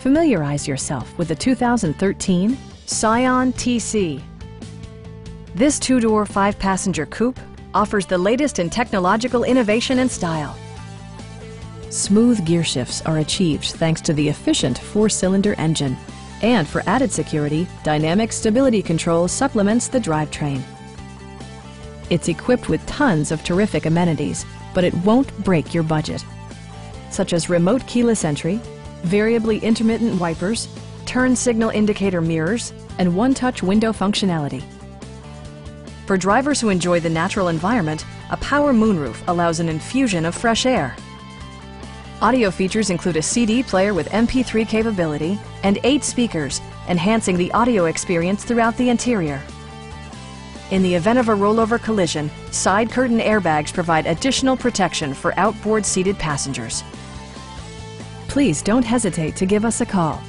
Familiarize yourself with the 2013 Scion TC. This two-door, five-passenger coupe offers the latest in technological innovation and style. Smooth gear shifts are achieved thanks to the efficient four-cylinder engine. And for added security, dynamic stability control supplements the drivetrain. It's equipped with tons of terrific amenities, but it won't break your budget, such as remote keyless entry, variably intermittent wipers, turn signal indicator mirrors, and one-touch window functionality. For drivers who enjoy the natural environment, a power moonroof allows an infusion of fresh air. Audio features include a CD player with MP3 capability and 8 speakers, enhancing the audio experience throughout the interior. In the event of a rollover collision, side curtain airbags provide additional protection for outboard seated passengers. Please don't hesitate to give us a call.